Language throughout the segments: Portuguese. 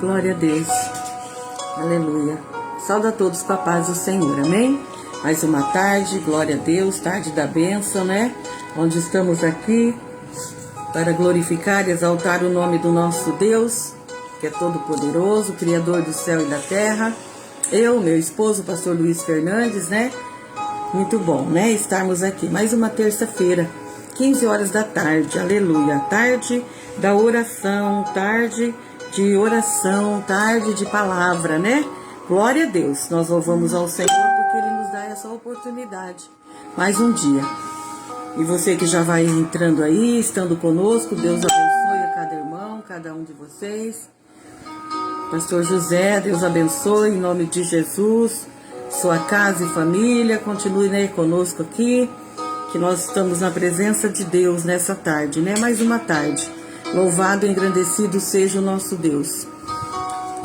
Glória a Deus. Aleluia. Saúde a todos com a paz do Senhor. Amém? Mais uma tarde, glória a Deus, tarde da bênção, né? Onde estamos aqui para glorificar e exaltar o nome do nosso Deus, que é todo poderoso, Criador do céu e da terra. Eu, meu esposo, pastor Luiz Fernandes, né? Muito bom, né? Estarmos aqui. Mais uma terça-feira, 15 horas da tarde. Aleluia. Tarde da oração, tarde de oração, tarde de palavra, né? Glória a Deus. Nós louvamos ao Senhor porque Ele nos dá essa oportunidade. Mais um dia. E você que já vai entrando aí, estando conosco, Deus abençoe a cada irmão, cada um de vocês. Pastor José, Deus abençoe em nome de Jesus. Sua casa e família, continue, né, conosco aqui, que nós estamos na presença de Deus nessa tarde, né? Mais uma tarde. Louvado e engrandecido seja o nosso Deus.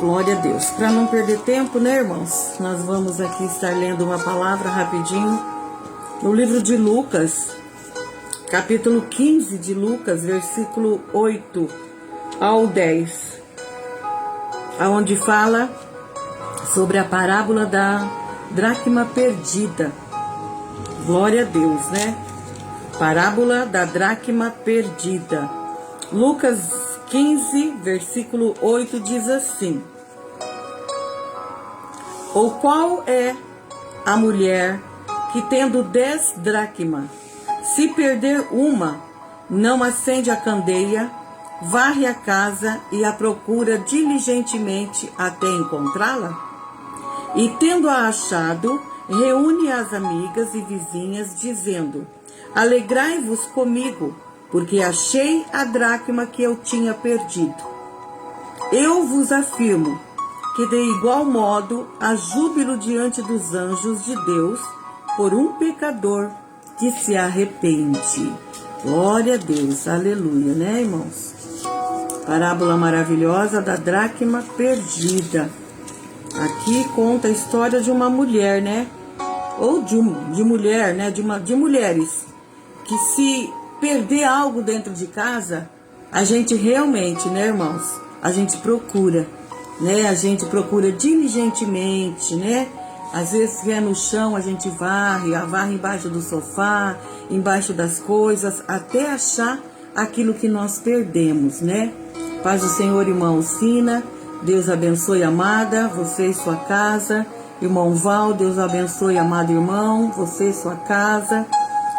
Glória a Deus. Para não perder tempo, né, irmãos? Nós vamos aqui estar lendo uma palavra rapidinho no livro de Lucas, capítulo 15 de Lucas, versículo 8 ao 10, aonde fala sobre a parábola da dracma perdida. Glória a Deus, né? Parábola da dracma perdida. Lucas 15, versículo 8 diz assim: Ou qual é a mulher que, tendo 10 dracmas, se perder uma, não acende a candeia, varre a casa e a procura diligentemente até encontrá-la? E tendo-a achado, reúne as amigas e vizinhas, dizendo: Alegrai-vos comigo, porque achei a dracma que eu tinha perdido. Eu vos afirmo que de igual modo há júbilo diante dos anjos de Deus por um pecador que se arrepende. Glória a Deus, aleluia, né, irmãos? Parábola maravilhosa da dracma perdida. Aqui conta a história de uma mulher, né? Ou de mulher, né? De mulheres que, se perder algo dentro de casa, a gente realmente, né, irmãos? A gente procura, né? A gente procura diligentemente, né? Às vezes é no chão, a gente varre embaixo do sofá, embaixo das coisas, até achar aquilo que nós perdemos, né? Paz do Senhor, irmão Sina. Deus abençoe, amada, você e sua casa. Irmão Val, Deus abençoe, amado irmão, você e sua casa,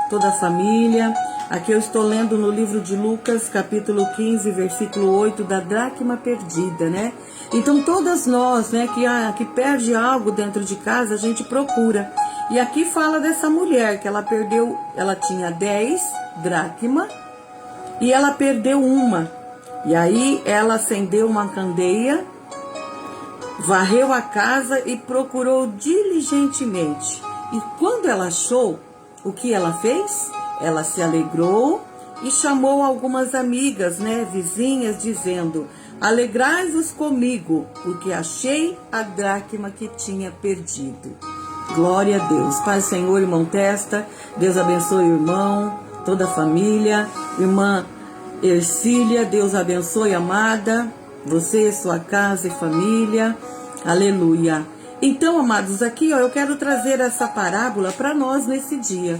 toda a família. Aqui eu estou lendo no livro de Lucas, capítulo 15, versículo 8, da dracma perdida, né? Então todas nós, né, que perde algo dentro de casa, a gente procura. E aqui fala dessa mulher que ela perdeu, ela tinha 10 dracmas e ela perdeu uma. E aí ela acendeu uma candeia, varreu a casa e procurou diligentemente. E quando ela achou, o que ela fez? Ela se alegrou e chamou algumas amigas, né, vizinhas, dizendo: Alegrai-vos comigo, porque achei a dracma que tinha perdido. Glória a Deus. Pai, Senhor, irmão Testa, Deus abençoe o irmão, toda a família. Irmã Ercília, Deus abençoe, amada, você, sua casa e família. Aleluia. Então, amados, aqui eu quero trazer essa parábola para nós nesse dia,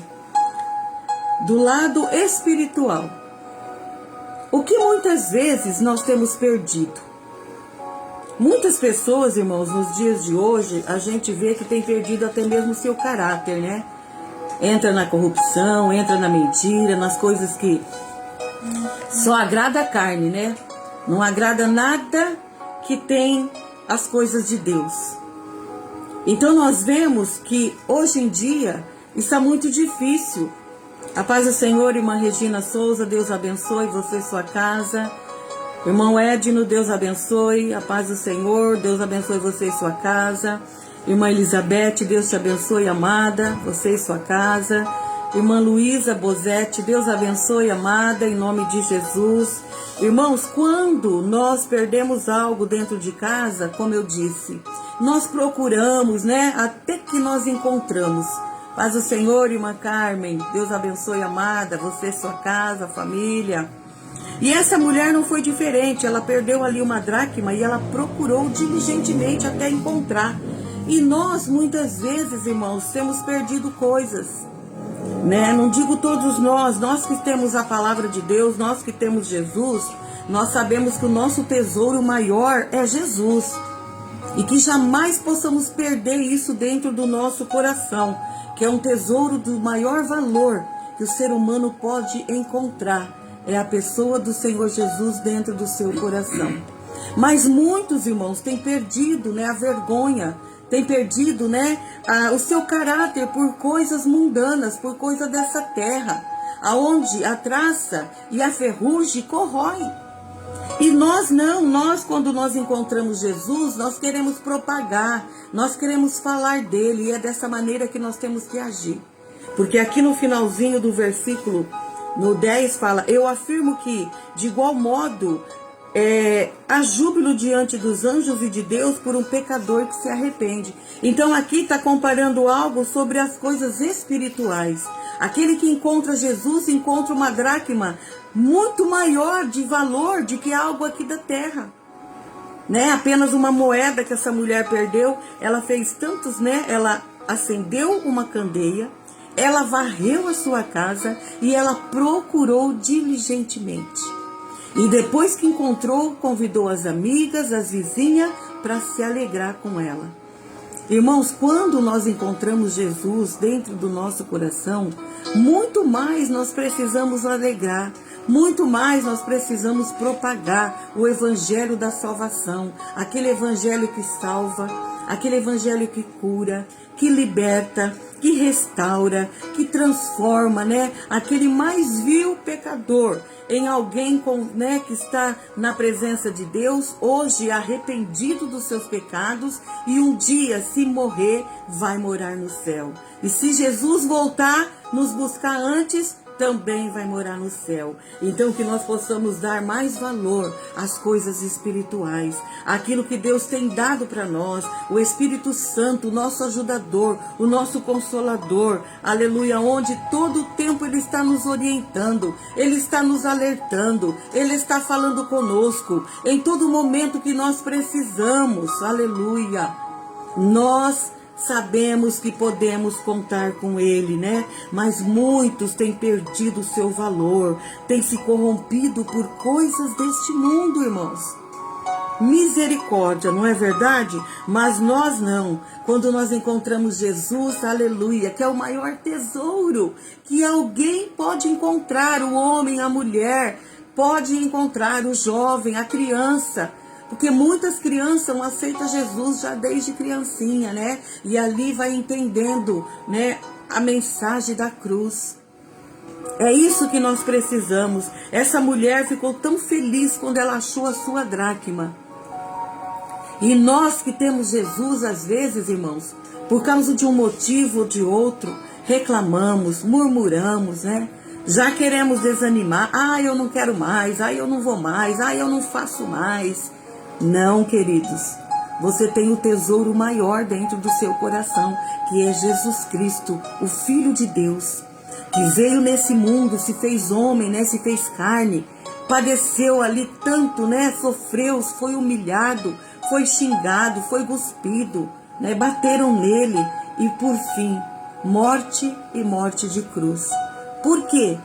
do lado espiritual. O que muitas vezes nós temos perdido? Muitas pessoas, irmãos, nos dias de hoje, a gente vê que tem perdido até mesmo o seu caráter, né? Entra na corrupção, entra na mentira, nas coisas que só agrada a carne, né? Não agrada nada que tem as coisas de Deus. Então nós vemos que hoje em dia está muito difícil. A paz do Senhor, irmã Regina Souza, Deus abençoe você e sua casa. Irmão Edno, Deus abençoe. A paz do Senhor, Deus abençoe você e sua casa. Irmã Elizabeth, Deus te abençoe, amada, você e sua casa. Irmã Luísa Bozetti, Deus abençoe, amada, em nome de Jesus. Irmãos, quando nós perdemos algo dentro de casa, como eu disse, nós procuramos, né, até que nós encontramos. Paz do Senhor, irmã Carmen, Deus abençoe, amada, você, sua casa, família. E essa mulher não foi diferente, ela perdeu ali uma dracma e ela procurou diligentemente até encontrar. E nós, muitas vezes, irmãos, temos perdido coisas, né? Não digo todos nós que temos a palavra de Deus, nós que temos Jesus, nós sabemos que o nosso tesouro maior é Jesus. E que jamais possamos perder isso dentro do nosso coração, que é um tesouro do maior valor que o ser humano pode encontrar. É a pessoa do Senhor Jesus dentro do seu coração. Mas muitos irmãos têm perdido, né, a vergonha, têm perdido, né, o seu caráter por coisas mundanas, por coisa dessa terra, aonde a traça e a ferrugem corroem. E nós não, nós quando nós encontramos Jesus, nós queremos propagar, nós queremos falar dele, e é dessa maneira que nós temos que agir. Porque aqui no finalzinho do versículo, no 10 fala, eu afirmo que, de igual modo, há júbilo diante dos anjos e de Deus por um pecador que se arrepende. Então aqui está comparando algo sobre as coisas espirituais. Aquele que encontra Jesus encontra uma dracma muito maior de valor do que algo aqui da terra. Né? Apenas uma moeda que essa mulher perdeu, ela fez tantos, né? Ela acendeu uma candeia, ela varreu a sua casa e ela procurou diligentemente. E depois que encontrou, convidou as amigas, as vizinhas, para se alegrar com ela. Irmãos, quando nós encontramos Jesus dentro do nosso coração, muito mais nós precisamos alegrar, muito mais nós precisamos propagar o evangelho da salvação, aquele evangelho que salva, aquele evangelho que cura, que liberta, que restaura, que transforma, né, aquele mais vil pecador em alguém né, que está na presença de Deus, hoje arrependido dos seus pecados, e um dia, se morrer, vai morar no céu. E se Jesus voltar, nos buscar antes, também vai morar no céu. Então que nós possamos dar mais valor às coisas espirituais, aquilo que Deus tem dado para nós, o Espírito Santo, o nosso ajudador, o nosso consolador, aleluia, onde todo o tempo Ele está nos orientando, Ele está nos alertando, Ele está falando conosco, em todo momento que nós precisamos, aleluia. Nós sabemos que podemos contar com Ele, né? Mas muitos têm perdido o seu valor, têm se corrompido por coisas deste mundo, irmãos. Misericórdia, não é verdade? Mas nós não. Quando nós encontramos Jesus, aleluia, que é o maior tesouro que alguém pode encontrar, o homem, a mulher, pode encontrar, o jovem, a criança. Porque muitas crianças não aceitam Jesus já desde criancinha, né? E ali vai entendendo, né, a mensagem da cruz. É isso que nós precisamos. Essa mulher ficou tão feliz quando ela achou a sua dracma. E nós que temos Jesus, às vezes, irmãos, por causa de um motivo ou de outro, reclamamos, murmuramos, né? Já queremos desanimar. Ah, eu não quero mais. Ah, eu não vou mais. Ah, eu não faço mais. Não, queridos, você tem o tesouro maior dentro do seu coração, que é Jesus Cristo, o Filho de Deus, que veio nesse mundo, se fez homem, né, se fez carne, padeceu ali tanto, né, sofreu, foi humilhado, foi xingado, foi cuspido, né, bateram nele e por fim, morte e morte de cruz. Por quê?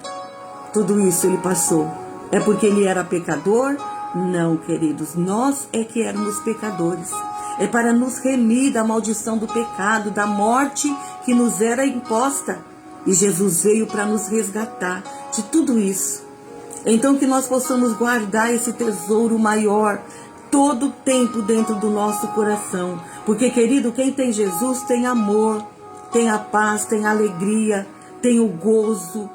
Tudo isso ele passou. É porque ele era pecador? Não, queridos, nós é que éramos pecadores. É para nos remir da maldição do pecado, da morte que nos era imposta. E Jesus veio para nos resgatar de tudo isso. Então que nós possamos guardar esse tesouro maior todo o tempo dentro do nosso coração. Porque, querido, quem tem Jesus tem amor, tem a paz, tem a alegria, tem o gozo,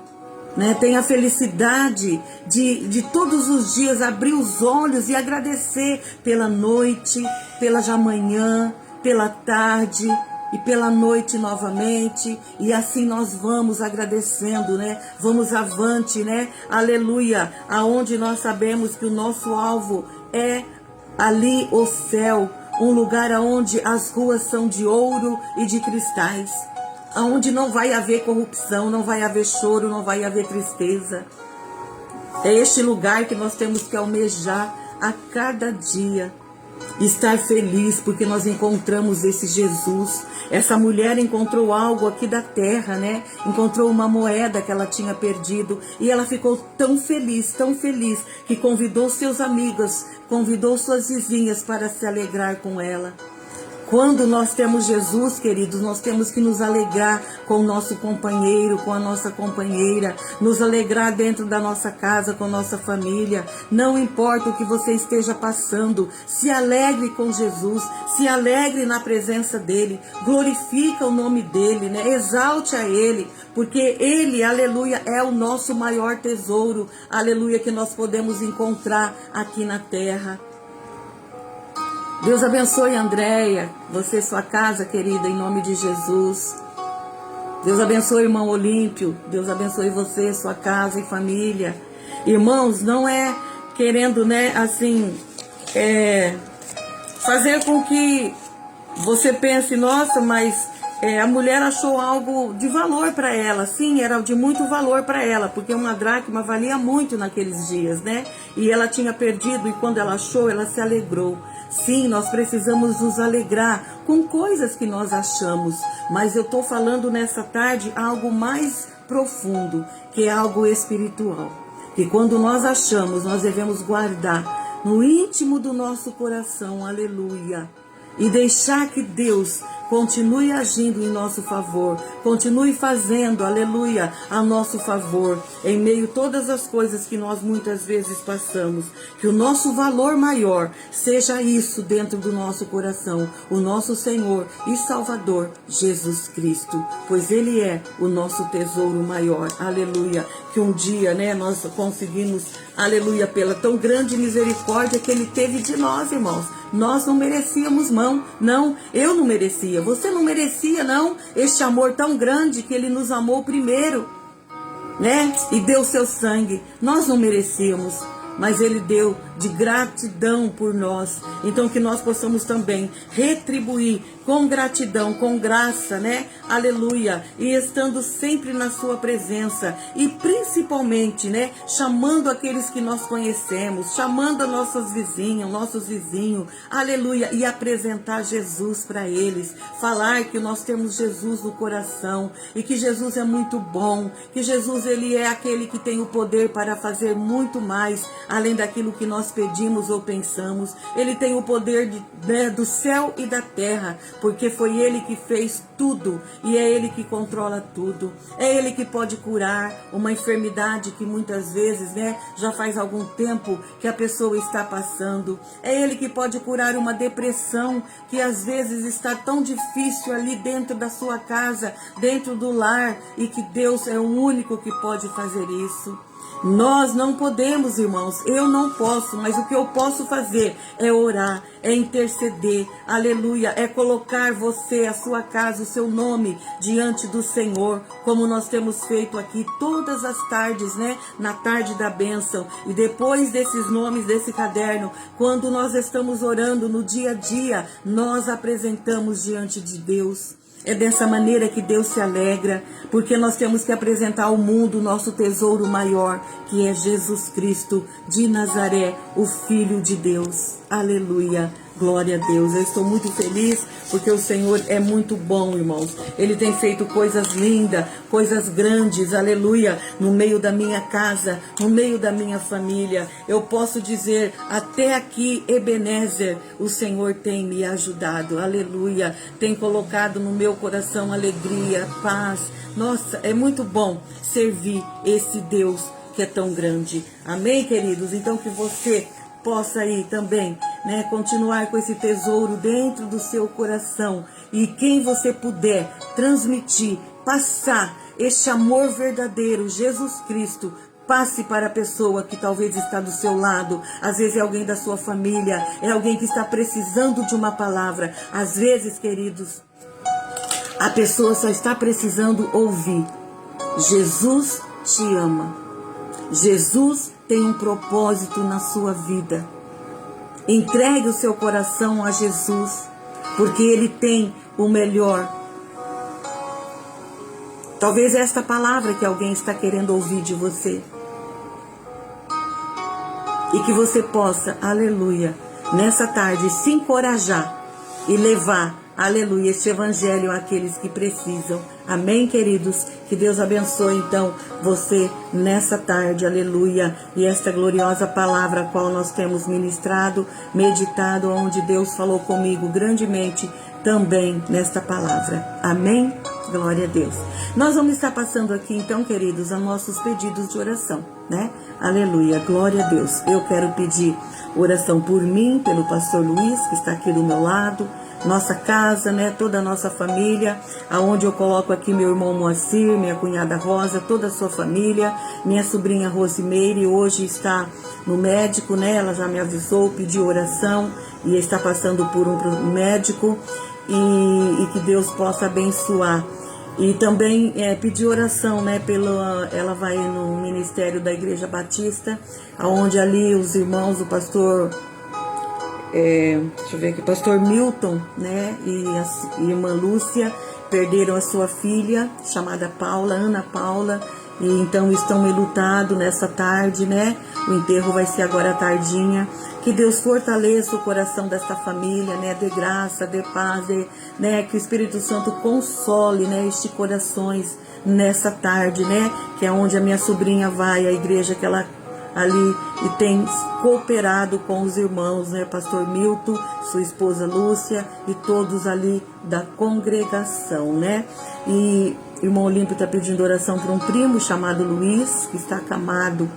né? Tem a felicidade de todos os dias abrir os olhos e agradecer pela noite, pela já manhã, pela tarde e pela noite novamente. E assim nós vamos agradecendo, né? Vamos avante, né? Aleluia! Aonde nós sabemos que o nosso alvo é ali o céu, um lugar onde as ruas são de ouro e de cristais, onde não vai haver corrupção, não vai haver choro, não vai haver tristeza. É este lugar que nós temos que almejar a cada dia. Estar feliz porque nós encontramos esse Jesus. Essa mulher encontrou algo aqui da terra, né? Encontrou uma moeda que ela tinha perdido e ela ficou tão feliz, que convidou seus amigos, convidou suas vizinhas para se alegrar com ela. Quando nós temos Jesus, queridos, nós temos que nos alegrar com o nosso companheiro, com a nossa companheira, nos alegrar dentro da nossa casa, com a nossa família. Não importa o que você esteja passando, se alegre com Jesus, se alegre na presença dele, glorifica o nome dele, né? Exalte a ele, porque ele, aleluia, é o nosso maior tesouro, aleluia, que nós podemos encontrar aqui na terra. Deus abençoe a Andréia, você e sua casa, querida, em nome de Jesus. Deus abençoe o irmão Olímpio. Deus abençoe você, sua casa e família. Irmãos, não é querendo, né, assim, fazer com que você pense, nossa, mas a mulher achou algo de valor para ela. Sim, era de muito valor para ela, porque uma dracma valia muito naqueles dias, né? E ela tinha perdido, e quando ela achou, ela se alegrou. Sim, nós precisamos nos alegrar com coisas que nós achamos, mas eu estou falando nessa tarde algo mais profundo, que é algo espiritual. Que quando nós achamos, nós devemos guardar no íntimo do nosso coração, aleluia, e deixar que Deus continue agindo em nosso favor, continue fazendo, aleluia, a nosso favor, em meio a todas as coisas que nós muitas vezes passamos, que o nosso valor maior seja isso dentro do nosso coração, o nosso Senhor e Salvador, Jesus Cristo, pois Ele é o nosso tesouro maior, aleluia, que um dia, né, nós conseguimos, aleluia, pela tão grande misericórdia que Ele teve de nós, irmãos. Nós não merecíamos, não, eu não merecia, você não merecia, não, este amor tão grande que Ele nos amou primeiro, né, e deu seu sangue. Nós não merecíamos, mas Ele deu de gratidão por nós. Então que nós possamos também retribuir com gratidão, com graça, né? Aleluia. E estando sempre na sua presença. E principalmente, né? Chamando aqueles que nós conhecemos, chamando as nossas vizinhas, nossos vizinhos. Aleluia. E apresentar Jesus para eles. Falar que nós temos Jesus no coração. E que Jesus é muito bom. Que Jesus, Ele é aquele que tem o poder para fazer muito mais, além daquilo que nós pedimos ou pensamos. Ele tem o poder do céu e da terra, porque foi Ele que fez tudo e é Ele que controla tudo. É Ele que pode curar uma enfermidade que muitas vezes, né, já faz algum tempo que a pessoa está passando. É Ele que pode curar uma depressão que às vezes está tão difícil ali dentro da sua casa, dentro do lar, e que Deus é o único que pode fazer isso. Nós não podemos, irmãos, eu não posso, mas o que eu posso fazer é orar, é interceder, aleluia, é colocar você, a sua casa, o seu nome diante do Senhor, como nós temos feito aqui todas as tardes, né, na tarde da bênção. E depois desses nomes, desse caderno, quando nós estamos orando no dia a dia, nós apresentamos diante de Deus. É dessa maneira que Deus se alegra, porque nós temos que apresentar ao mundo o nosso tesouro maior, que é Jesus Cristo de Nazaré, o Filho de Deus. Aleluia, glória a Deus. Eu estou muito feliz porque o Senhor é muito bom, irmãos. Ele tem feito coisas lindas, coisas grandes, aleluia, no meio da minha casa, no meio da minha família. Eu posso dizer, até aqui, Ebenezer, o Senhor tem me ajudado, aleluia. Tem colocado no meu coração alegria, paz. Nossa, é muito bom servir esse Deus que é tão grande. Amém, queridos? Então que você possa aí também, né, continuar com esse tesouro dentro do seu coração, e quem você puder transmitir, passar este amor verdadeiro, Jesus Cristo, passe para a pessoa que talvez está do seu lado. Às vezes é alguém da sua família, é alguém que está precisando de uma palavra. Às vezes, queridos, a pessoa só está precisando ouvir: Jesus te ama, Jesus tem um propósito na sua vida. Entregue o seu coração a Jesus, porque Ele tem o melhor. Talvez esta palavra que alguém está querendo ouvir de você. e que você possa, aleluia, nessa tarde se encorajar e levar, aleluia, este evangelho àqueles que precisam. Amém, queridos? Que Deus abençoe, então, você nessa tarde, aleluia. E esta gloriosa palavra a qual nós temos ministrado, meditado, onde Deus falou comigo grandemente também nesta palavra. Amém? Glória a Deus. Nós vamos estar passando aqui, então, queridos, a nossos pedidos de oração, né? Aleluia, glória a Deus. Eu quero pedir oração por mim, pelo pastor Luiz, que está aqui do meu lado, nossa casa, né, toda a nossa família, aonde eu coloco aqui meu irmão Moacir, minha cunhada Rosa, toda a sua família, minha sobrinha Rosimeire, hoje está no médico, né, ela já me avisou, pediu oração e está passando por um médico e que Deus possa abençoar. E também pedir oração, né, ela vai no ministério da Igreja Batista, aonde ali os irmãos, o pastor... deixa eu ver aqui, pastor Milton, né, e a irmã Lúcia perderam a sua filha, chamada Paula, Ana Paula, e então estão enlutados nessa tarde, né, o enterro vai ser agora à tardinha. Que Deus fortaleça o coração desta família, né, dê graça, dê paz, né, que o Espírito Santo console, né, estes corações nessa tarde, né, que é onde a minha sobrinha vai, a igreja que ela ali e tem cooperado com os irmãos, né, pastor Milton, sua esposa Lúcia e todos ali da congregação, né, e o irmão Olímpio está pedindo oração para um primo chamado Luiz, que está acamado.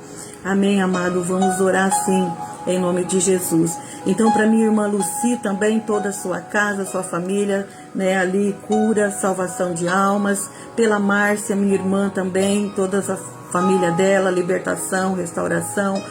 Amém, amado, vamos orar sim, em nome de Jesus. Então, para minha irmã Lucy também, toda a sua casa, sua família, né, ali, cura, salvação de almas. Pela Márcia, minha irmã também, toda a família dela, libertação, restauração,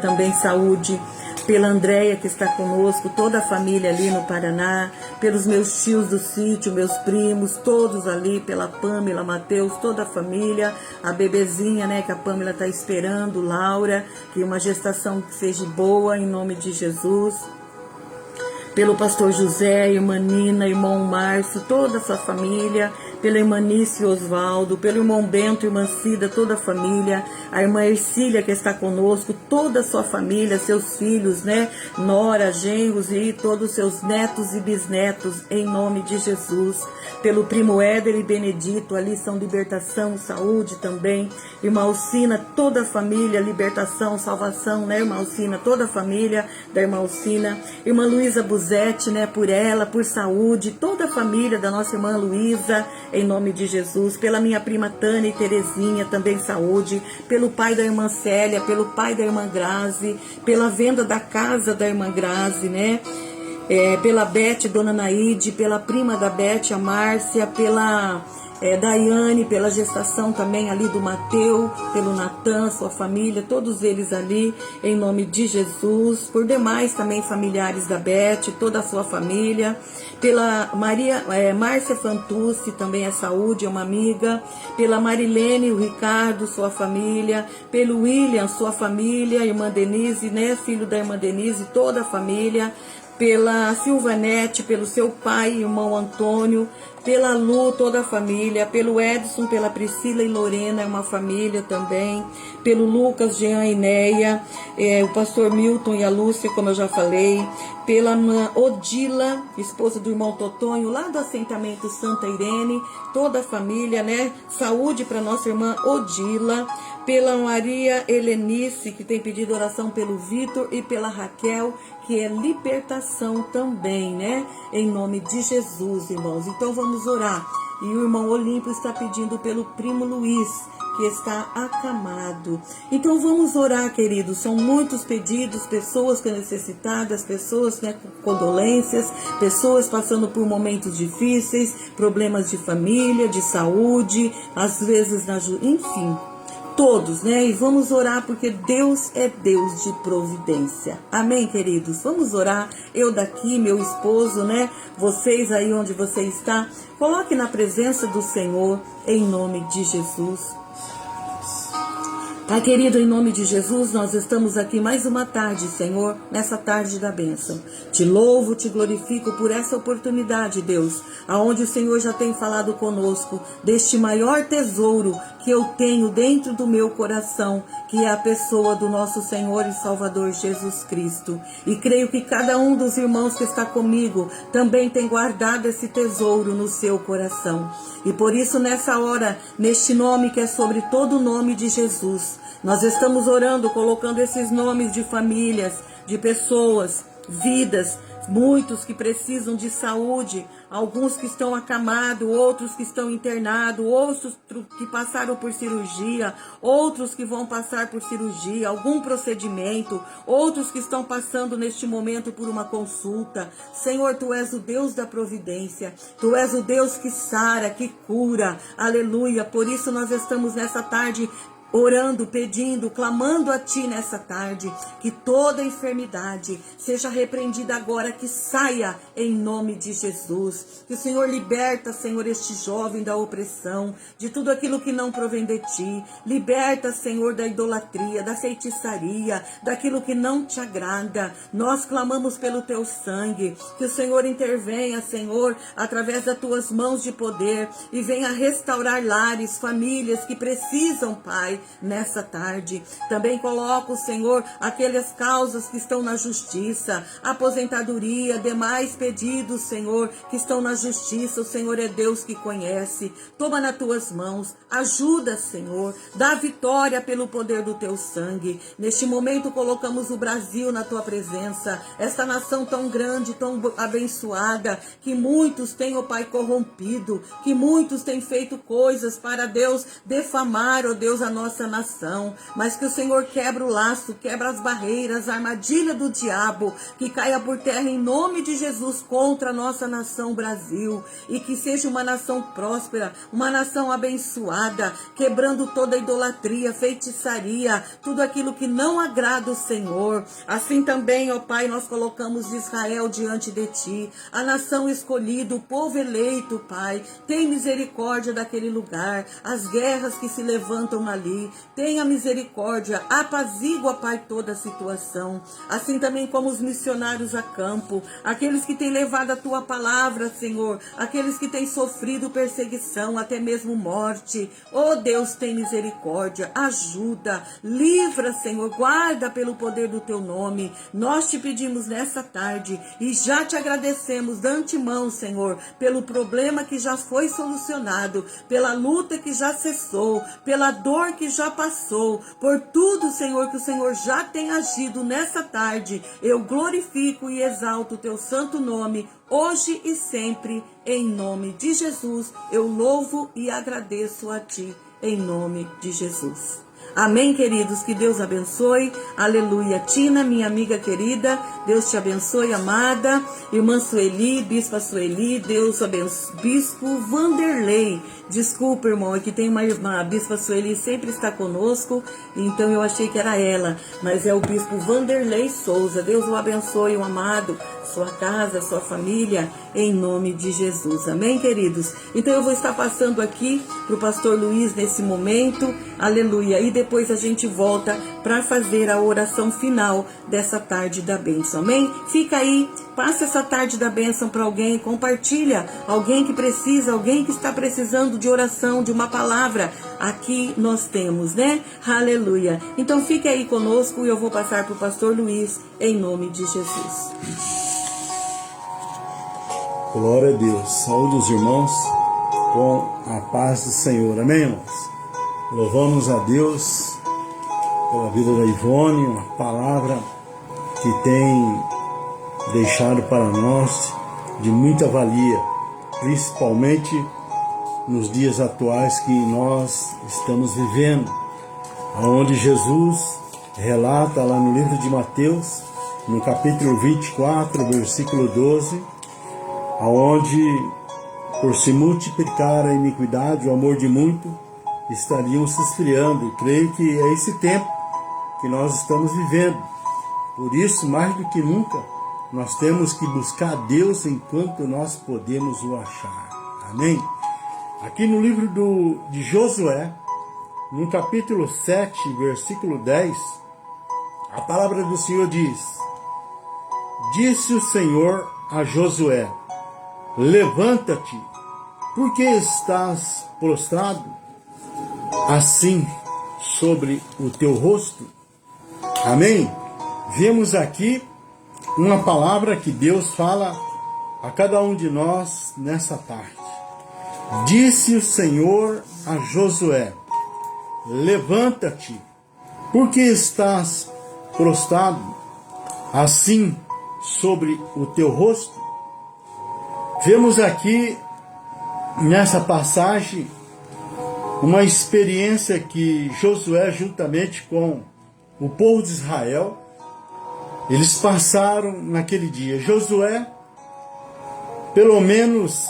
também saúde. Pela Andréia, que está conosco, toda a família ali no Paraná, pelos meus tios do sítio, meus primos, todos ali, pela Pâmela, Mateus, toda a família, a bebezinha, né, que a Pâmela está esperando, Laura, que uma gestação que seja boa, em nome de Jesus. Pelo pastor José, irmã Nina, irmão Márcio, toda a sua família, pela irmã Nícia Osvaldo, pelo irmão Bento, irmã Cida, toda a família, a irmã Ercília que está conosco, toda a sua família, seus filhos, né, nora, genros e todos os seus netos e bisnetos, em nome de Jesus. Pelo primo Éder e Benedito, ali são libertação, saúde também, irmã Alcina, toda a família, libertação, salvação, né, irmã Alcina, toda a família da irmã Alcina, irmã Luísa Buzetti, né, por ela, por saúde, toda a família da nossa irmã Luísa, em nome de Jesus, pela minha prima Tânia e Terezinha, também saúde, pelo pai da irmã Célia, pelo pai da irmã Grazi, pela venda da casa da irmã Grazi, né, pela Beth, dona Naide, pela prima da Beth, a Márcia, pela Daiane, pela gestação também ali do Mateu, pelo Natan, sua família, todos eles ali, em nome de Jesus, por demais também familiares da Beth, toda a sua família, pela Márcia Fantucci, também é saúde, é uma amiga, pela Marilene, o Ricardo, sua família, pelo William, sua família, irmã Denise, né, filho da irmã Denise, toda a família, pela Silvanete, pelo seu pai, irmão Antônio, pela Lu, toda a família, pelo Edson, pela Priscila e Lorena, é uma família também, pelo Lucas, Jean e Neia, o pastor Milton e a Lúcia, como eu já falei, pela Odila, esposa do irmão Totonho, lá do assentamento Santa Irene, toda a família, né? Saúde para nossa irmã Odila, pela Maria Helenice, que tem pedido oração pelo Vitor, e pela Raquel, que é libertação também, né? Em nome de Jesus, irmãos. Então vamos orar. E o irmão Olímpio está pedindo pelo primo Luiz, que está acamado. Então vamos orar, queridos. São muitos pedidos, pessoas que necessitadas, pessoas, né, com condolências, pessoas passando por momentos difíceis, problemas de família, de saúde, às vezes enfim. Todos, né? E vamos orar porque Deus é Deus de providência. Amém, queridos? Vamos orar. Eu daqui, meu esposo, né? Vocês aí onde você está, coloque na presença do Senhor, em nome de Jesus. Pai querido, em nome de Jesus, nós estamos aqui mais uma tarde, Senhor, nessa tarde da bênção. Te louvo, te glorifico por essa oportunidade, Deus, aonde o Senhor já tem falado conosco deste maior tesouro que eu tenho dentro do meu coração, que é a pessoa do nosso Senhor e Salvador Jesus Cristo. E creio que cada um dos irmãos que está comigo também tem guardado esse tesouro no seu coração. E por isso, nessa hora, neste nome que é sobre todo o nome de Jesus, nós estamos orando, colocando esses nomes de famílias, de pessoas, vidas, muitos que precisam de saúde, alguns que estão acamados, outros que estão internados, outros que passaram por cirurgia, outros que vão passar por cirurgia, algum procedimento, outros que estão passando neste momento por uma consulta. Senhor, Tu és o Deus da providência, Tu és o Deus que sara, que cura, aleluia. Por isso nós estamos nessa tarde orando, pedindo, clamando a Ti nessa tarde, que toda enfermidade seja repreendida agora, que saia em nome de Jesus. Que o Senhor liberta, Senhor, este jovem da opressão, de tudo aquilo que não provém de Ti. Liberta, Senhor, da idolatria, da feitiçaria, daquilo que não Te agrada. Nós clamamos pelo Teu sangue, que o Senhor intervenha, Senhor, através das Tuas mãos de poder e venha restaurar lares, famílias que precisam, Pai, nessa tarde. Também coloco, Senhor, aquelas causas que estão na justiça, aposentadoria, demais pedidos, Senhor, que estão na justiça. O Senhor é Deus que conhece. Toma nas Tuas mãos, ajuda, Senhor, dá vitória pelo poder do Teu sangue. Neste momento colocamos o Brasil na Tua presença, esta nação tão grande, tão abençoada, que muitos têm, ó Pai, corrompido, que muitos têm feito coisas para Deus defamar, ó Deus, a nossa nação, mas que o Senhor quebra o laço, quebra as barreiras, a armadilha do diabo, que caia por terra em nome de Jesus contra a nossa nação Brasil, e que seja uma nação próspera, uma nação abençoada, quebrando toda idolatria, feitiçaria, tudo aquilo que não agrada o Senhor. Assim também, ó Pai, nós colocamos Israel diante de Ti, a nação escolhida, o povo eleito, Pai. Tem misericórdia daquele lugar, as guerras que se levantam ali, tenha misericórdia, apazigua, Pai, toda a situação. Assim também como os missionários a campo, aqueles que têm levado a Tua palavra, Senhor, aqueles que têm sofrido perseguição, até mesmo morte. Oh Deus, tem misericórdia, ajuda, livra, Senhor, guarda pelo poder do Teu nome. Nós Te pedimos nessa tarde e já Te agradecemos de antemão, Senhor, pelo problema que já foi solucionado, pela luta que já cessou, pela dor que já passou, por tudo, Senhor, que o Senhor já tem agido nessa tarde. Eu glorifico e exalto o Teu santo nome, hoje e sempre, em nome de Jesus. Eu louvo e agradeço a Ti, em nome de Jesus. Amém, queridos, que Deus abençoe, aleluia. Tina, minha amiga querida, Deus te abençoe, amada, irmã Sueli, bispa Sueli, Deus abençoe, bispo Vanderlei, desculpa, irmão, é que tem uma bispa Sueli, sempre está conosco, então eu achei que era ela, mas é o bispo Vanderlei Souza. Deus o abençoe, o amado, sua casa, sua família, em nome de Jesus, amém, queridos? Então eu vou estar passando aqui para o pastor Luiz nesse momento, aleluia, e depois a gente volta para fazer a oração final dessa tarde da bênção, amém? Fica aí, passa essa tarde da bênção para alguém, compartilha, alguém que precisa, alguém que está precisando de oração, de uma palavra, aqui nós temos, né? Aleluia. Então fique aí conosco e eu vou passar para o pastor Luiz, em nome de Jesus. Glória a Deus. Saúde os irmãos com a paz do Senhor. Amém, irmãos? Louvamos a Deus pela vida da Ivone, uma palavra que tem deixado para nós de muita valia, principalmente nos dias atuais que nós estamos vivendo, onde Jesus relata lá no livro de Mateus, no capítulo 24, versículo 12, aonde por se multiplicar a iniquidade, o amor de muito estariam se esfriando. E creio que é esse tempo que nós estamos vivendo. Por isso, mais do que nunca, nós temos que buscar Deus enquanto nós podemos o achar. Amém? Aqui no livro de Josué, no capítulo 7, versículo 10, a palavra do Senhor diz: Disse o Senhor a Josué: Levanta-te, porque estás prostrado? assim sobre o teu rosto. Amém? Vemos aqui uma palavra que Deus fala a cada um de nós nessa tarde. Disse o Senhor a Josué: levanta-te, porque estás prostrado assim sobre o teu rosto. Vemos aqui nessa passagem uma experiência que Josué, juntamente com o povo de Israel, eles passaram naquele dia. Josué, pelo menos,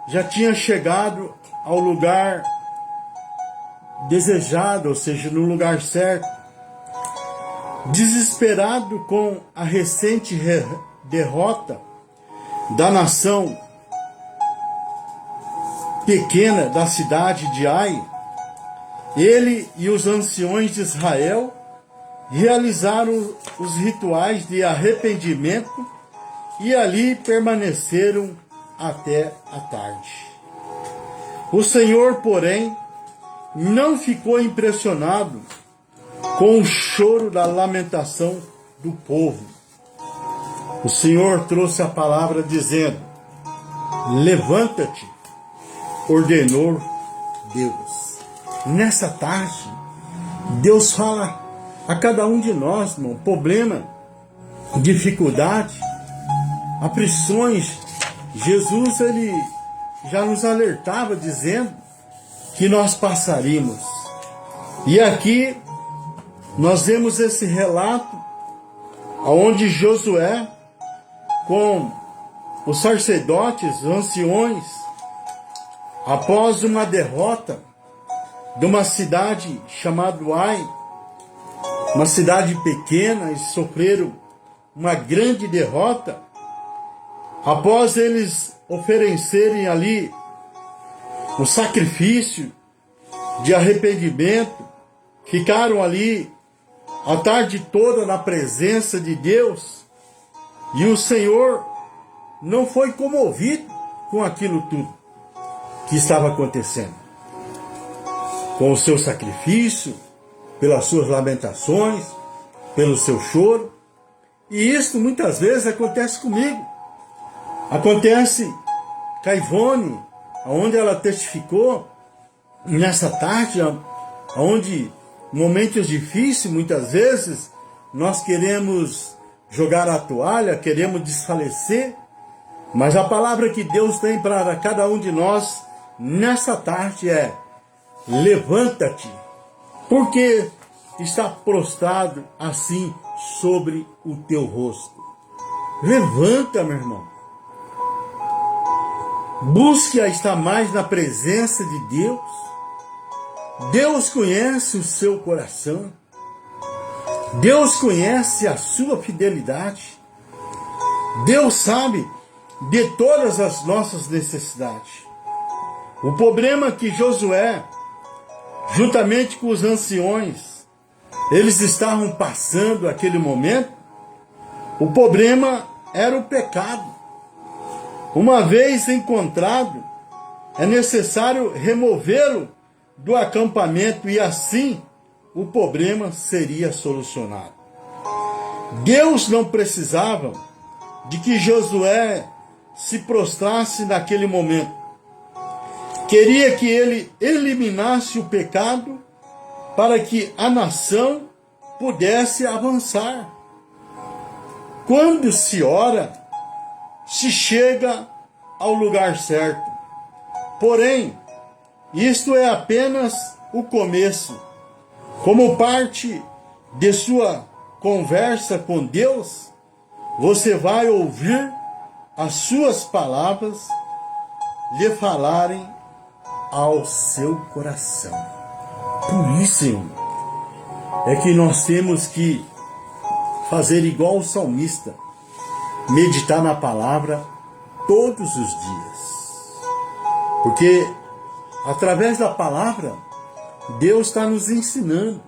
já tinha chegado ao lugar desejado, ou seja, no lugar certo. Desesperado com a recente derrota da nação pequena da cidade de Ai, ele e os anciões de Israel realizaram os rituais de arrependimento e ali permaneceram até a tarde. O Senhor, porém, não ficou impressionado com o choro da lamentação do povo. O Senhor trouxe a palavra dizendo: levanta-te, ordenou Deus. Nessa tarde, Deus fala a cada um de nós, irmão, problema, dificuldade, aflições. Jesus, ele já nos alertava dizendo que nós passaríamos. E aqui nós vemos esse relato onde Josué, com os sacerdotes, os anciões, após uma derrota de uma cidade chamada Ai, uma cidade pequena, e sofreram uma grande derrota, após eles oferecerem ali um sacrifício de arrependimento, ficaram ali a tarde toda na presença de Deus, e o Senhor não foi comovido com aquilo tudo que estava acontecendo, com o seu sacrifício, pelas suas lamentações, pelo seu choro. E isso muitas vezes acontece comigo, acontece com a Ivone, onde ela testificou nessa tarde, onde momentos difíceis, muitas vezes, nós queremos jogar a toalha, queremos desfalecer, mas a palavra que Deus tem para cada um de nós nessa tarde é: levanta-te, porque está prostrado assim sobre o teu rosto. Levanta, meu irmão. Busque a estar mais na presença de Deus. Deus conhece o seu coração. Deus conhece a sua fidelidade. Deus sabe de todas as nossas necessidades. O problema é que Josué, juntamente com os anciões, eles estavam passando aquele momento. O problema era o pecado. Uma vez encontrado, é necessário removê-lo do acampamento e assim o problema seria solucionado. Deus não precisava de que Josué se prostrasse naquele momento. Queria que ele eliminasse o pecado para que a nação pudesse avançar. Quando se ora, se chega ao lugar certo. Porém, isto é apenas o começo. Como parte de sua conversa com Deus, você vai ouvir as suas palavras lhe falarem ao seu coração. Por isso, irmão, é que nós temos que fazer igual o salmista, meditar na palavra todos os dias. Porque através da palavra, Deus está nos ensinando.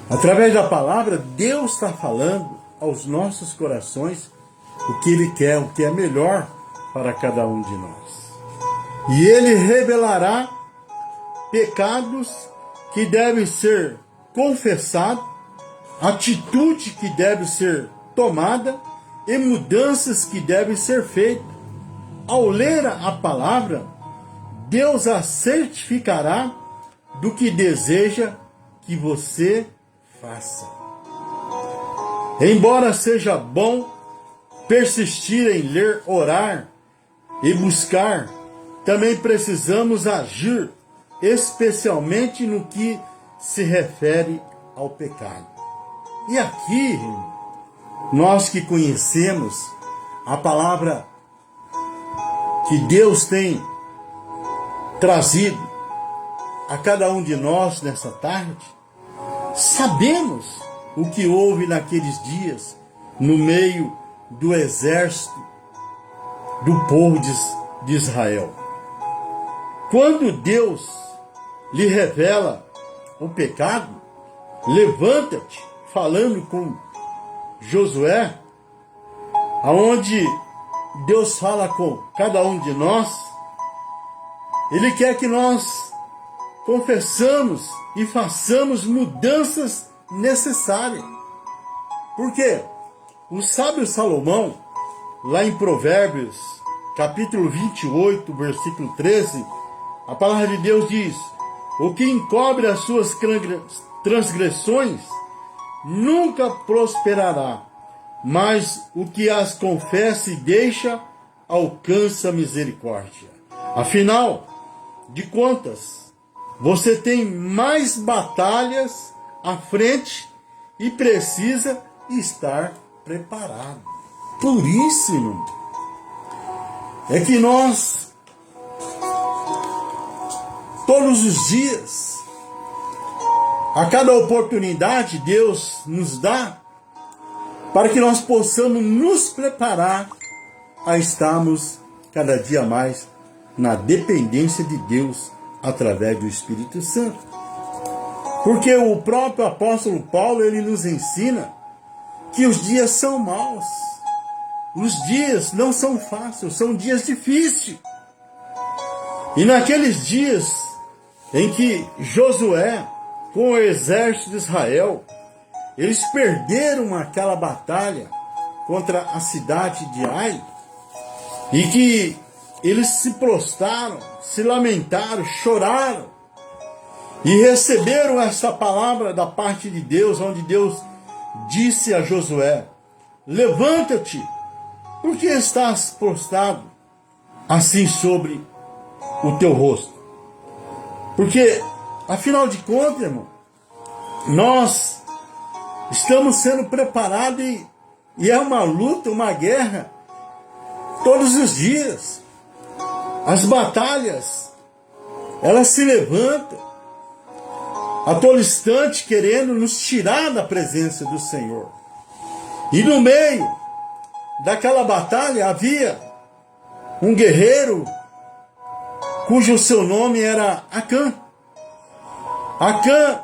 Através da palavra, Deus está falando aos nossos corações o que Ele quer, o que é melhor para cada um de nós. E Ele revelará pecados que devem ser confessados, atitude que deve ser tomada e mudanças que devem ser feitas. Ao ler a palavra, Deus a certificará do que deseja que você faça. Embora seja bom persistir em ler, orar e buscar, também precisamos agir, especialmente no que se refere ao pecado. E aqui, nós que conhecemos a palavra que Deus tem trazido a cada um de nós nessa tarde, sabemos o que houve naqueles dias no meio do exército do povo de Israel. Quando Deus lhe revela o pecado, levanta-te, falando com Josué, aonde Deus fala com cada um de nós, Ele quer que nós confessamos e façamos mudanças necessárias. Por quê? O sábio Salomão, lá em Provérbios, capítulo 28, versículo 13, a palavra de Deus diz: o que encobre as suas transgressões nunca prosperará, mas o que as confessa e deixa alcança misericórdia. Afinal de contas, você tem mais batalhas à frente e precisa estar preparado. Por isso, irmão, é que nós, todos os dias, a cada oportunidade, Deus nos dá para que nós possamos nos preparar a estarmos cada dia mais na dependência de Deus através do Espírito Santo. Porque o próprio apóstolo Paulo, ele nos ensina que os dias são maus. Os dias não são fáceis, são dias difíceis. E naqueles dias em que Josué, com o exército de Israel, eles perderam aquela batalha contra a cidade de Ai, e que eles se prostraram, se lamentaram, choraram, e receberam essa palavra da parte de Deus, onde Deus disse a Josué: levanta-te, porque estás prostrado assim sobre o teu rosto. Porque, afinal de contas, irmão, nós estamos sendo preparados e é uma luta, uma guerra, todos os dias. As batalhas, elas se levantam a todo instante, querendo nos tirar da presença do Senhor. E no meio daquela batalha havia um guerreiro cujo seu nome era Acã. Acã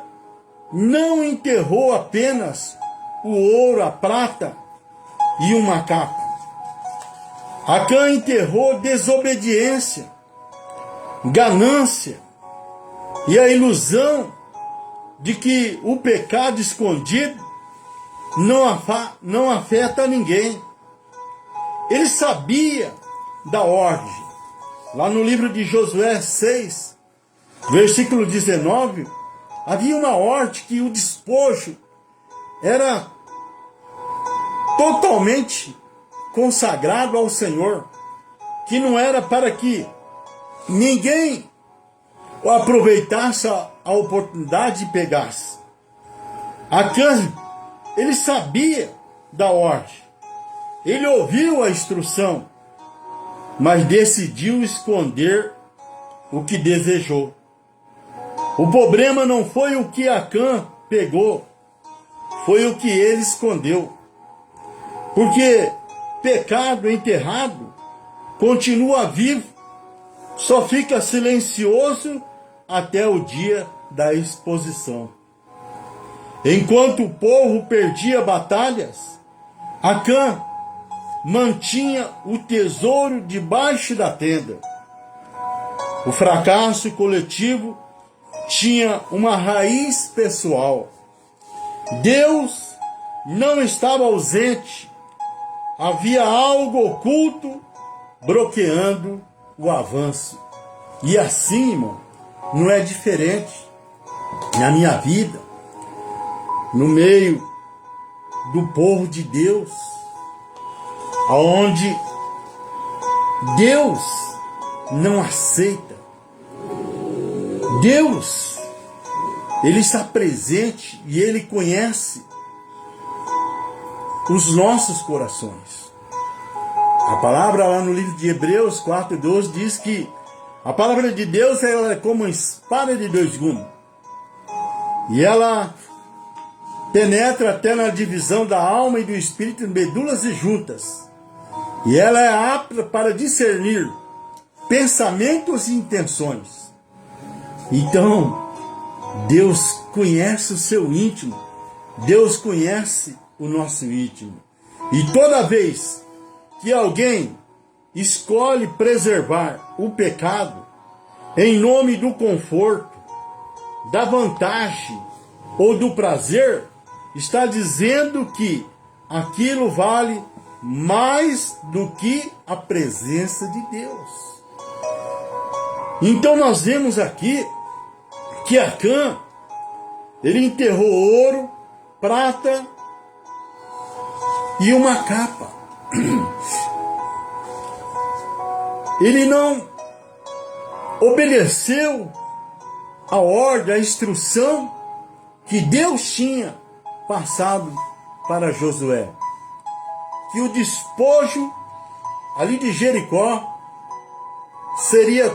não enterrou apenas o ouro, a prata e uma capa. Acã enterrou desobediência, ganância e a ilusão de que o pecado escondido não afeta ninguém. Ele sabia da ordem. Lá no livro de Josué 6, versículo 19, havia uma ordem que o despojo era totalmente consagrado ao Senhor, que não era para que ninguém aproveitasse a oportunidade e pegasse. Acã, ele sabia da ordem, ele ouviu a instrução, mas decidiu esconder o que desejou. O problema não foi o que Acã pegou, foi o que ele escondeu. Porque pecado enterrado continua vivo, só fica silencioso até o dia da exposição. Enquanto o povo perdia batalhas, Acã mantinha o tesouro debaixo da tenda. O fracasso coletivo tinha uma raiz pessoal. Deus não estava ausente. Havia algo oculto bloqueando o avanço. E assim, irmão, não é diferente na minha vida, no meio do povo de Deus, aonde Deus não aceita. Deus, Ele está presente e Ele conhece os nossos corações. A palavra lá no livro de Hebreus 4:12 diz que a palavra de Deus ela é como uma espada de dois gumes. E ela penetra até na divisão da alma e do espírito, medulas e juntas. E ela é apta para discernir pensamentos e intenções. Então, Deus conhece o seu íntimo. Deus conhece o nosso íntimo. E toda vez que alguém escolhe preservar o pecado em nome do conforto, da vantagem ou do prazer, está dizendo que aquilo vale mais do que a presença de Deus. Então nós vemos aqui que Acã, ele enterrou ouro, prata e uma capa. Ele não obedeceu a ordem, a instrução que Deus tinha passado para Josué. Que o despojo ali de Jericó seria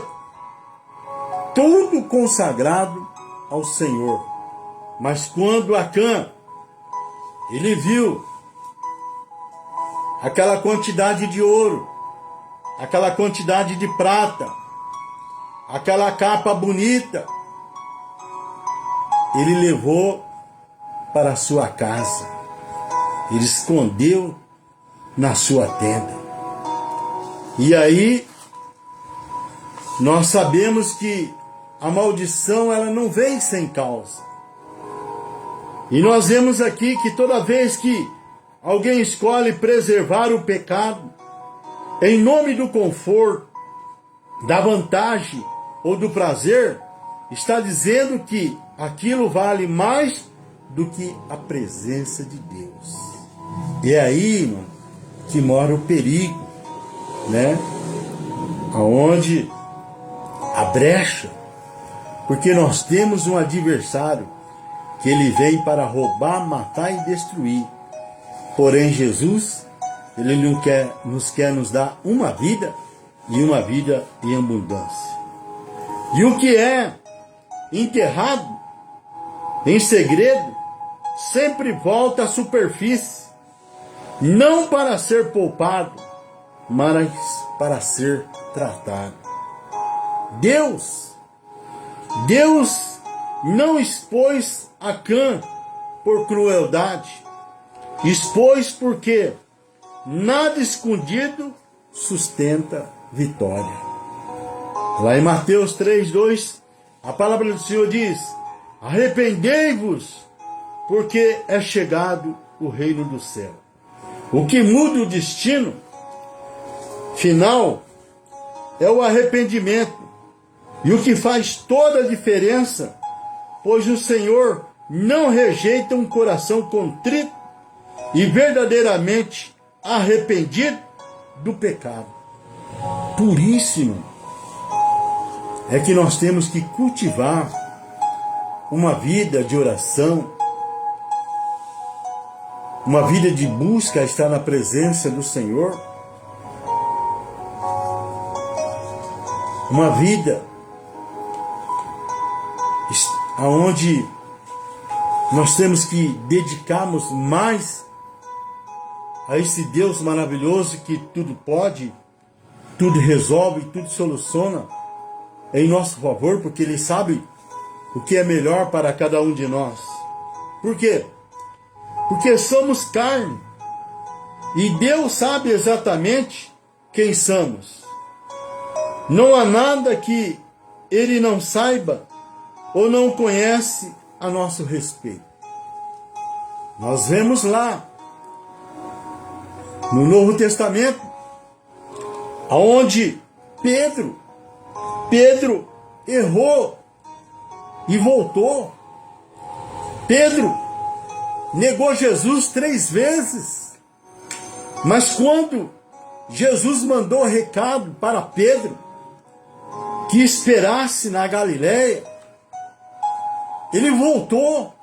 tudo consagrado ao Senhor. Mas quando Acã, ele viu aquela quantidade de ouro, aquela quantidade de prata, aquela capa bonita, ele levou para a sua casa. Ele escondeu na sua tenda. E aí, nós sabemos que a maldição ela não vem sem causa. E nós vemos aqui que toda vez que alguém escolhe preservar o pecado, em nome do conforto, da vantagem ou do prazer, está dizendo que aquilo vale mais do que a presença de Deus. E é aí, irmão, que mora o perigo, né? Aonde a brecha, porque nós temos um adversário que ele vem para roubar, matar e destruir. Porém, Jesus, ele não quer nos dar uma vida e uma vida em abundância. E o que é enterrado em segredo sempre volta à superfície, não para ser poupado, mas para ser tratado. Deus não expôs Acã por crueldade, expôs porque nada escondido sustenta vitória. Lá em Mateus 3:2, a palavra do Senhor diz: arrependei-vos, porque é chegado o reino do céu. O que muda o destino final é o arrependimento. E o que faz toda a diferença, pois o Senhor não rejeita um coração contrito e verdadeiramente arrependido do pecado. Por isso, irmão, é que nós temos que cultivar uma vida de oração, uma vida de busca a estar na presença do Senhor, uma vida aonde nós temos que dedicarmos mais a esse Deus maravilhoso que tudo pode, tudo resolve, tudo soluciona em nosso favor, porque Ele sabe o que é melhor para cada um de nós. Por quê? Porque somos carne e Deus sabe exatamente quem somos. Não há nada que Ele não saiba ou não conhece a nosso respeito? Nós vemos lá no Novo Testamento, aonde Pedro errou e voltou. Pedro negou Jesus 3 vezes. Mas quando Jesus mandou recado para Pedro que esperasse na Galileia, ele voltou.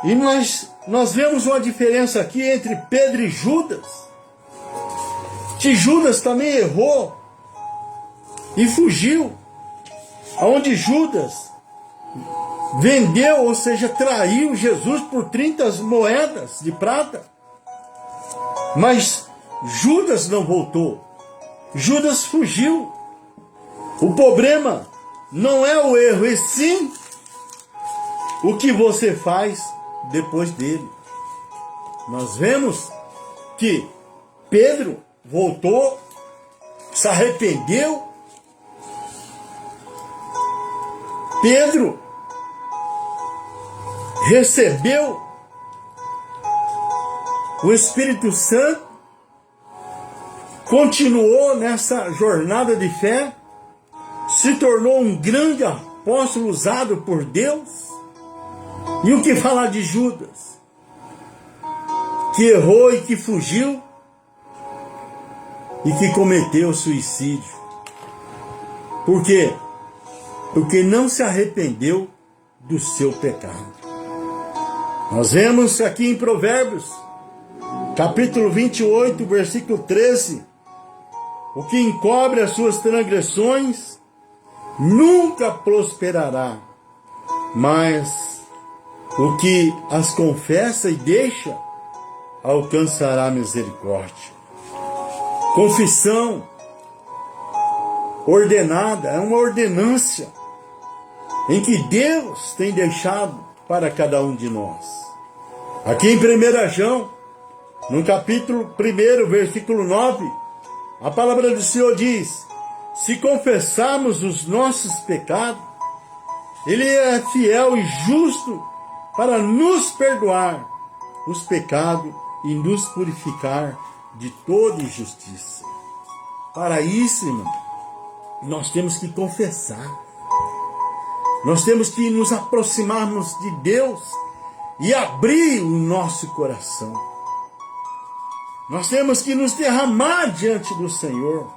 E nós vemos uma diferença aqui entre Pedro e Judas. Que Judas também errou e fugiu. Aonde Judas vendeu, ou seja, traiu Jesus por 30 moedas de prata. Mas Judas não voltou. Judas fugiu. O problema não é o erro, e sim o que você faz depois dele. Nós vemos que Pedro voltou, se arrependeu. Pedro recebeu o Espírito Santo, continuou nessa jornada de fé, se tornou um grande apóstolo usado por Deus. E o que falar de Judas, que errou e que fugiu e que cometeu suicídio? Por quê? Porque não se arrependeu do seu pecado. Nós vemos aqui em Provérbios, capítulo 28, versículo 13, o que encobre as suas transgressões nunca prosperará, mas o que as confessa e deixa alcançará misericórdia. Confissão ordenada é uma ordenância em que Deus tem deixado para cada um de nós. Aqui em 1 João, no capítulo 1, versículo 9, a palavra do Senhor diz: se confessarmos os nossos pecados, Ele é fiel e justo para nos perdoar os pecados e nos purificar de toda injustiça. Para isso, irmão, nós temos que confessar. Nós temos que nos aproximarmos de Deus e abrir o nosso coração. Nós temos que nos derramar diante do Senhor,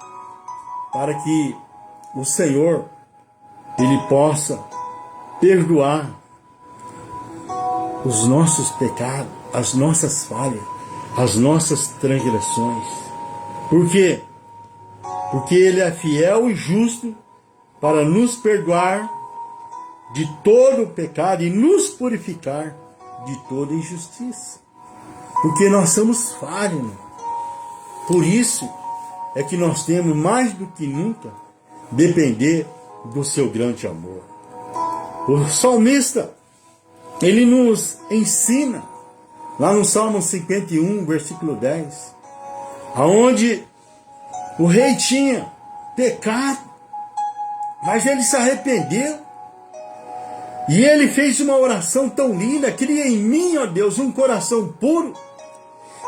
para que o Senhor, Ele possa perdoar os nossos pecados, as nossas falhas, as nossas transgressões. Por quê? Porque Ele é fiel e justo para nos perdoar de todo o pecado e nos purificar de toda injustiça. Porque nós somos falhos. Por isso é que nós temos mais do que nunca depender do seu grande amor. O salmista, ele nos ensina, lá no Salmo 51, versículo 10, aonde o rei tinha pecado, mas ele se arrependeu. E ele fez uma oração tão linda: cria em mim, ó Deus, um coração puro,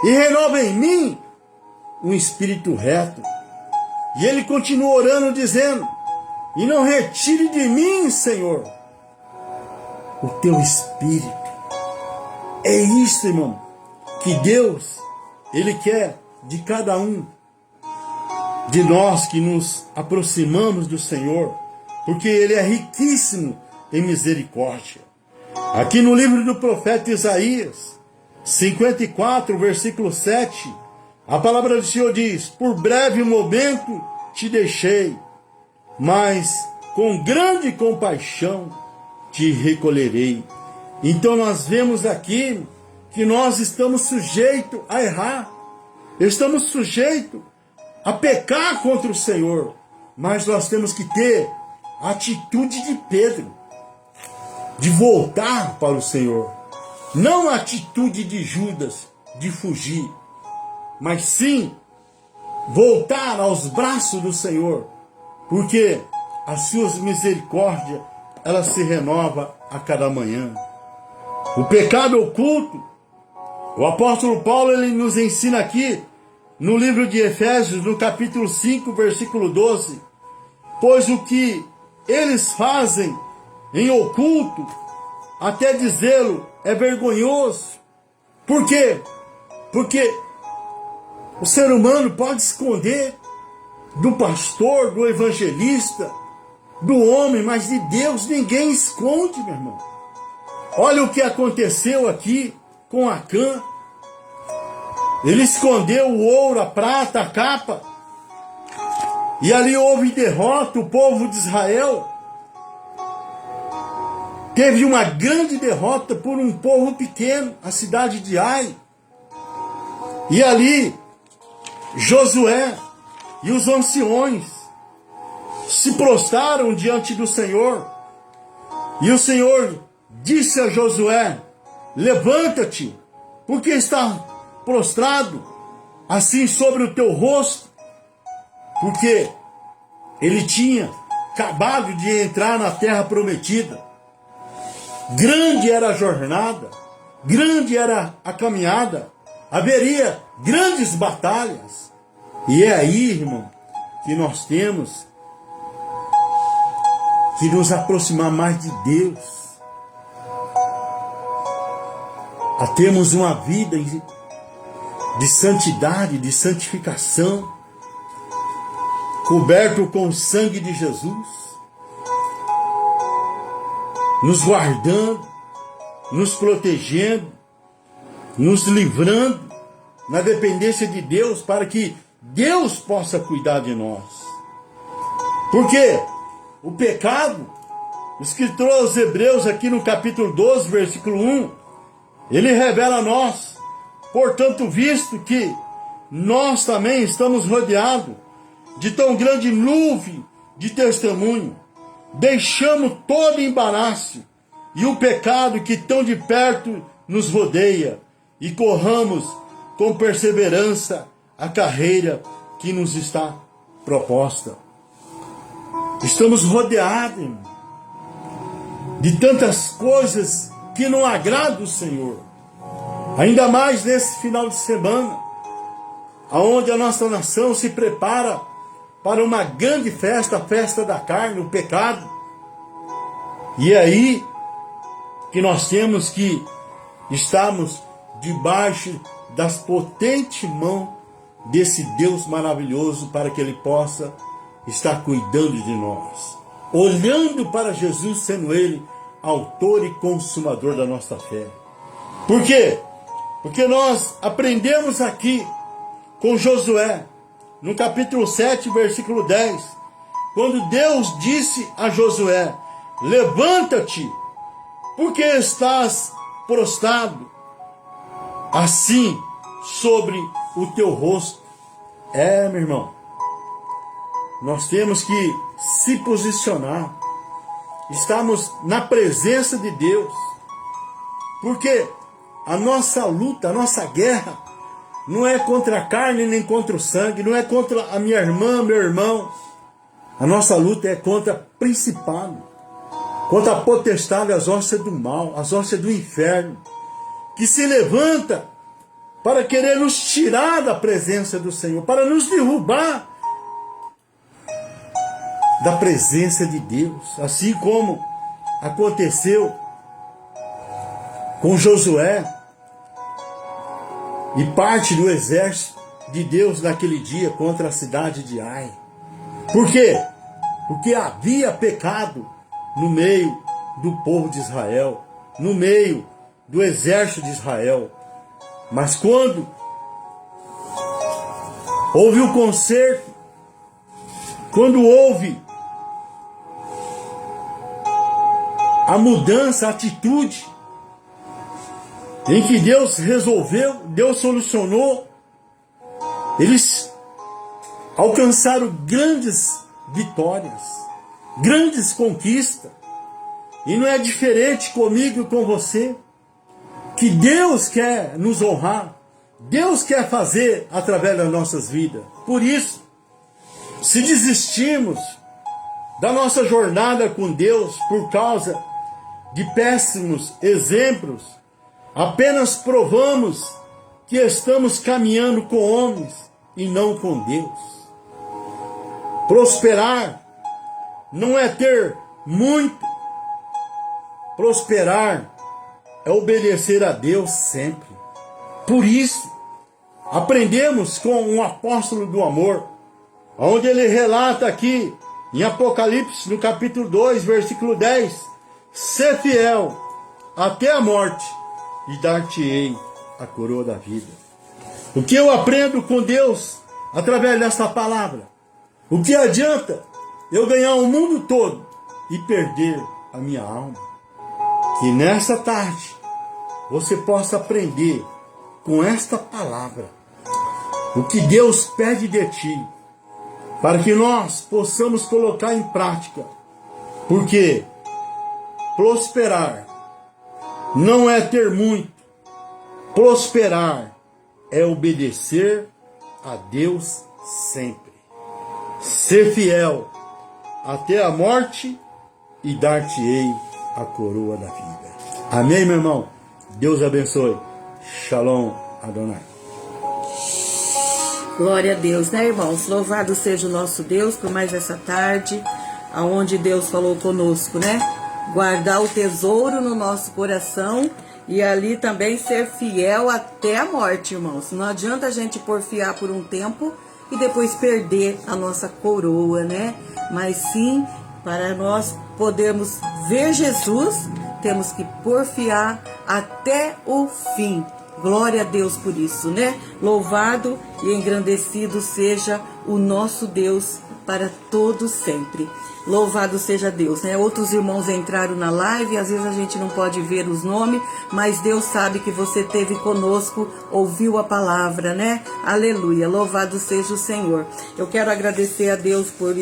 e renova em mim um espírito reto. E ele continua orando, dizendo: e não retire de mim, Senhor, o teu espírito. É isso, irmão, que Deus, Ele quer de cada um de nós que nos aproximamos do Senhor, porque Ele é riquíssimo em misericórdia. Aqui no livro do profeta Isaías, 54, versículo 7, a palavra do Senhor diz: por breve momento te deixei, mas com grande compaixão te recolherei. Então nós vemos aqui que nós estamos sujeitos a errar, estamos sujeitos a pecar contra o Senhor, mas nós temos que ter a atitude de Pedro, de voltar para o Senhor. Não a atitude de Judas, de fugir, mas sim voltar aos braços do Senhor, porque as suas misericórdias, ela se renova a cada manhã. O pecado oculto, o apóstolo Paulo, ele nos ensina aqui, no livro de Efésios, no capítulo 5, versículo 12, pois o que eles fazem em oculto, até dizê-lo, é vergonhoso. Por quê? Porque o ser humano pode esconder do pastor, do evangelista, do homem, mas de Deus ninguém esconde, meu irmão. Olha o que aconteceu aqui com Acã. Ele escondeu o ouro, a prata, a capa. E ali houve derrota. O povo de Israel teve uma grande derrota por um povo pequeno, a cidade de Ai. E ali Josué e os anciões se prostraram diante do Senhor. E o Senhor disse a Josué: levanta-te, porque está prostrado assim sobre o teu rosto, porque ele tinha acabado de entrar na terra prometida. Grande era a jornada, grande era a caminhada, haveria grandes batalhas. E é aí, irmão, que nós temos que nos aproximar mais de Deus, a termos uma vida de santidade, de santificação, coberto com o sangue de Jesus, nos guardando, nos protegendo, nos livrando na dependência de Deus, para que Deus possa cuidar de nós. Porque o pecado, o escritor aos Hebreus aqui no capítulo 12, versículo 1, ele revela a nós: portanto, visto que nós também estamos rodeados de tão grande nuvem de testemunho, deixamos todo embaraço e o pecado que tão de perto nos rodeia, e corramos com perseverança a carreira que nos está proposta. Estamos rodeados, irmão, de tantas coisas que não agradam o Senhor. Ainda mais nesse final de semana, onde a nossa nação se prepara para uma grande festa, a festa da carne, o pecado. E é aí que nós temos que estarmos debaixo das potentes mãos desse Deus maravilhoso, para que Ele possa estar cuidando de nós, olhando para Jesus, sendo Ele autor e consumador da nossa fé. Por quê? Porque nós aprendemos aqui com Josué, no capítulo 7, versículo 10, quando Deus disse a Josué: levanta-te, porque estás prostrado assim sobre o teu rosto. Meu irmão, nós temos que se posicionar, estamos na presença de Deus, porque a nossa luta, a nossa guerra, não é contra a carne nem contra o sangue, não é contra a minha irmã, meu irmão. A nossa luta é contra principado, contra a potestade, as hostes do mal, as hostes do inferno, que se levanta para querer nos tirar da presença do Senhor, para nos derrubar da presença de Deus, assim como aconteceu com Josué e parte do exército de Deus naquele dia contra a cidade de Ai. Por quê? Porque havia pecado no meio do povo de Israel, no meio do exército de Israel. Mas quando houve o conserto, quando houve a mudança, a atitude, em que Deus resolveu, Deus solucionou, eles alcançaram grandes vitórias, grandes conquistas. E não é diferente comigo e com você, que Deus quer nos honrar, Deus quer fazer através das nossas vidas. Por isso, se desistirmos da nossa jornada com Deus por causa de péssimos exemplos, apenas provamos que estamos caminhando com homens e não com Deus. Prosperar não é ter muito. Prosperar é obedecer a Deus sempre. Por isso, aprendemos com um apóstolo do amor, onde ele relata aqui em Apocalipse, no capítulo 2, versículo 10, ser fiel até a morte e dar-te-ei a coroa da vida. O que eu aprendo com Deus através desta palavra? O que adianta eu ganhar o mundo todo e perder a minha alma? Que nesta tarde você possa aprender com esta palavra o que Deus pede de ti, para que nós possamos colocar em prática. Porque prosperar não é ter muito. Prosperar é obedecer a Deus sempre. Ser fiel até a morte e dar-te-ei a coroa da vida. Amém, meu irmão? Deus abençoe. Shalom Adonai. Glória a Deus, né, irmãos? Louvado seja o nosso Deus por mais essa tarde, aonde Deus falou conosco, né? Guardar o tesouro no nosso coração e ali também ser fiel até a morte, irmãos. Não adianta a gente porfiar por um tempo e depois perder a nossa coroa, né? Mas sim, para nós podermos ver Jesus, temos que porfiar até o fim. Glória a Deus por isso, né? Louvado e engrandecido seja o nosso Deus para todo sempre. Louvado seja Deus, né? Outros irmãos entraram na live, às vezes a gente não pode ver os nomes, mas Deus sabe que você esteve conosco, ouviu a palavra, né? Aleluia, louvado seja o Senhor. Eu quero agradecer a Deus por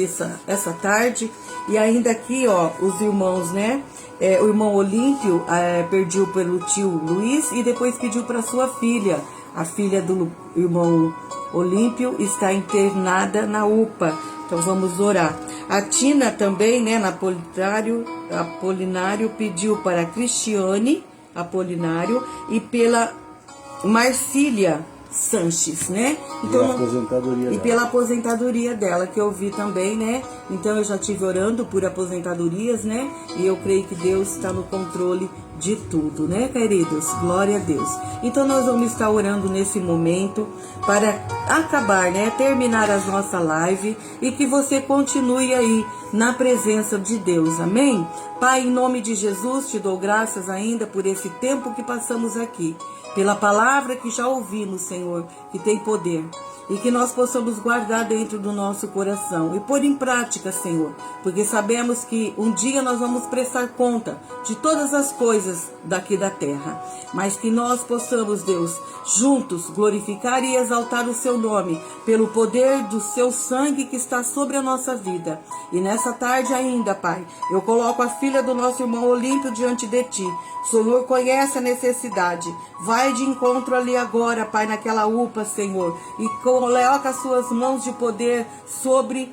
essa tarde, e ainda aqui, ó, os irmãos, né? O irmão Olímpio pediu pelo tio Luiz e depois pediu para sua filha. A filha do irmão Olímpio está internada na UPA. Então vamos orar. A Tina também, né, na Apolinário pediu para a Cristiane Apolinário e pela Marcília Sanches, né? Então, pela aposentadoria dela, que eu vi também, né? Então eu já estive orando por aposentadorias, né? E eu creio que Deus está no controle de tudo, né, queridos? Glória a Deus. Então nós vamos estar orando nesse momento para acabar, né? Terminar a nossa live e que você continue aí na presença de Deus, amém? Pai, em nome de Jesus, te dou graças ainda por esse tempo que passamos aqui, pela palavra que já ouvimos, Senhor, que tem poder, e que nós possamos guardar dentro do nosso coração e pôr em prática, Senhor, porque sabemos que um dia nós vamos prestar conta de todas as coisas daqui da terra, mas que nós possamos, Deus, juntos glorificar e exaltar o seu nome pelo poder do seu sangue que está sobre a nossa vida. E nessa tarde ainda, Pai, eu coloco a filha do nosso irmão Olímpio diante de ti. O Senhor conhece a necessidade. Vai de encontro ali agora, Pai, naquela UPA, Senhor, e coloca as suas mãos de poder sobre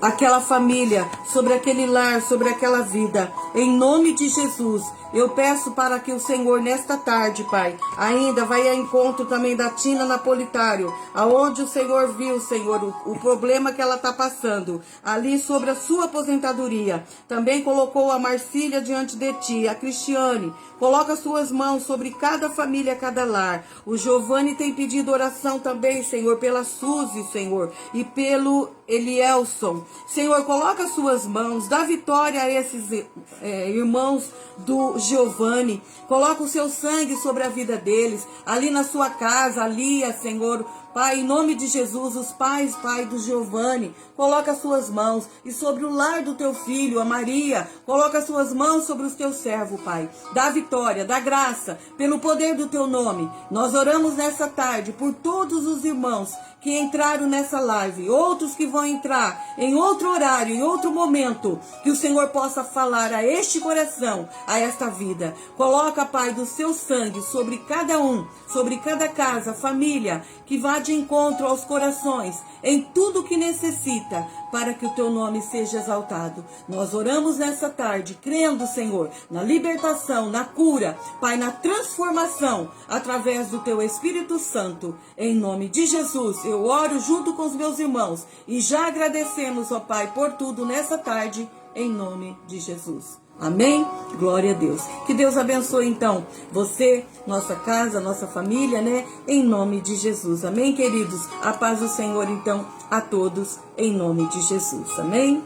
aquela família, sobre aquele lar, sobre aquela vida. Em nome de Jesus, eu peço para que o Senhor, nesta tarde, Pai, ainda vai ao encontro também da Tina Napolitário, aonde o Senhor viu, Senhor, o problema que ela está passando, ali sobre a sua aposentadoria. Também colocou a Marcília diante de ti, a Cristiane. Coloca suas mãos sobre cada família, cada lar. O Giovanni tem pedido oração também, Senhor, pela Suzy, Senhor, e pelo Elielson. Senhor, coloca suas mãos, dá vitória a esses irmãos do Giovanni. Coloca o seu sangue sobre a vida deles, ali na sua casa, ali, Senhor. Pai, em nome de Jesus, os pais, Pai, do Giovanni, coloca as suas mãos, e sobre o lar do teu filho, a Maria, coloca as suas mãos sobre os teus servos, Pai. Dá vitória, dá graça, pelo poder do teu nome. Nós oramos nessa tarde por todos os irmãos que entraram nessa live, outros que vão entrar em outro horário, em outro momento, que o Senhor possa falar a este coração, a esta vida. Coloca, Pai, do seu sangue sobre cada um, sobre cada casa, família, que vai de encontro aos corações em tudo o que necessita, para que o teu nome seja exaltado. Nós oramos nessa tarde, crendo, Senhor, na libertação, na cura, Pai, na transformação, através do teu Espírito Santo. Em nome de Jesus, eu oro junto com os meus irmãos e já agradecemos, ó Pai, por tudo nessa tarde, em nome de Jesus. Amém? Glória a Deus. Que Deus abençoe, então, você, nossa casa, nossa família, né? Em nome de Jesus. Amém, queridos? A paz do Senhor, então, a todos, em nome de Jesus. Amém?